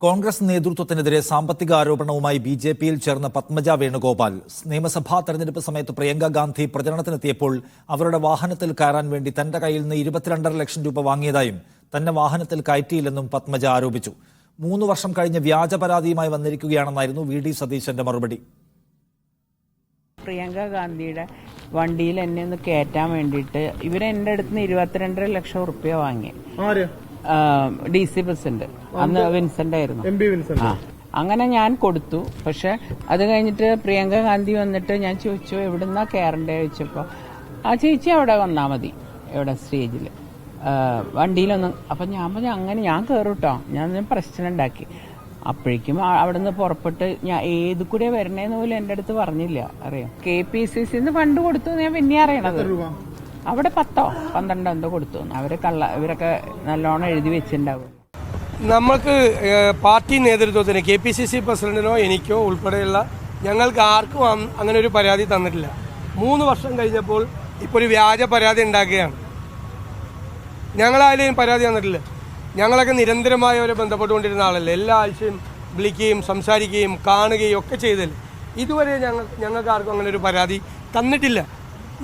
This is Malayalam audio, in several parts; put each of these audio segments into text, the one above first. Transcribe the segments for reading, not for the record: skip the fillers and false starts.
കോൺഗ്രസ് നേതൃത്വത്തിനെതിരെ സാമ്പത്തിക ആരോപണവുമായി ബിജെപിയിൽ ചേർന്ന പത്മജ വേണുഗോപാൽ നിയമസഭാ തെരഞ്ഞെടുപ്പ് സമയത്ത് പ്രിയങ്ക ഗാന്ധി പ്രചരണത്തിനെത്തിയപ്പോൾ അവരുടെ വാഹനത്തിൽ കയറാൻ വേണ്ടി തന്റെ കയ്യിൽ നിന്ന് 22.5 ലക്ഷം രൂപ വാങ്ങിയതായും തന്നെ വാഹനത്തിൽ കയറ്റിയില്ലെന്നും പത്മജ ആരോപിച്ചു. 3 വർഷം കഴിഞ്ഞ് വ്യാജ പരാതിയുമായി വന്നിരിക്കുകയാണെന്നായിരുന്നു വി ഡി സതീശന്റെ മറുപടി. പ്രിയങ്ക ഗാന്ധിയുടെ വണ്ടിയിൽ എന്നെ ഒന്ന് കയറ്റാൻ വേണ്ടിയിട്ട് ഇവരെന്റെ അടുത്ത് നിന്ന് 22.5 ലക്ഷം റുപ്യ വാങ്ങി. DC പ്രസിഡന്റ് അന്ന് വിൻസെന്റ് ആയിരുന്നു. അങ്ങനെ ഞാൻ കൊടുത്തു. പക്ഷെ അത് കഴിഞ്ഞിട്ട് പ്രിയങ്ക ഗാന്ധി വന്നിട്ട് ഞാൻ ചോദിച്ചു എവിടുന്നാ കയറണ്ടേ ചോദിച്ചപ്പോ ആ ചേച്ചി അവിടെ വന്നാ മതി, എവിടെ സ്റ്റേജിൽ വണ്ടിയിലൊന്നും. അപ്പൊ ഞാൻ പറഞ്ഞു അങ്ങനെ ഞാൻ കയറൂട്ടോ, ഞാൻ പ്രശ്നം ഉണ്ടാക്കി. അപ്പോഴേക്കും അവിടെ നിന്ന് പുറപ്പെട്ട് ഞാൻ ഏത് കൂടെ വരണേന്ന് പോലും എന്റെ അടുത്ത് പറഞ്ഞില്ല. അറിയാം, KPCC ഫണ്ട് കൊടുത്തു ഞാൻ പിന്നെ അറിയണത്. അവിടെ 10-12 എന്തോ കൊടുത്തു. ഇവരൊക്കെ നല്ലോണം എഴുതി വെച്ചിട്ടുണ്ടാവും. നമുക്ക് പാർട്ടി നേതൃത്വത്തിന് KPCC പ്രസിഡന്റിനോ എനിക്കോ ഉൾപ്പെടെയുള്ള ഞങ്ങൾക്ക് ആർക്കും അങ്ങനെ ഒരു പരാതി തന്നിട്ടില്ല. 3 വർഷം കഴിഞ്ഞപ്പോൾ ഇപ്പോൾ ഒരു വ്യാജ പരാതി ഉണ്ടാക്കുകയാണ്. ഞങ്ങളായാലും പരാതി തന്നിട്ടില്ല. ഞങ്ങളൊക്കെ നിരന്തരമായി അവരെ ബന്ധപ്പെട്ടുകൊണ്ടിരുന്ന ആളല്ലേ. എല്ലാ ആഴ്ചയും വിളിക്കുകയും സംസാരിക്കുകയും കാണുകയും ഒക്കെ ചെയ്തല്ലേ. ഇതുവരെ ഞങ്ങൾക്ക് ആർക്കും അങ്ങനെ ഒരു പരാതി തന്നിട്ടില്ല.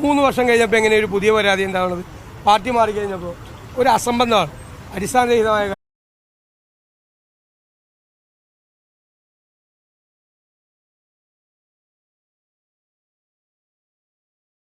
3 വർഷം കഴിഞ്ഞപ്പോൾ എങ്ങനെ ഒരു പുതിയ പരാതി ഉണ്ടാവുന്നത്? പാർട്ടി മാറിക്കഴിഞ്ഞപ്പോൾ ഒരു അസംബന്ധമാണ്, അടിസ്ഥാനരഹിതമായ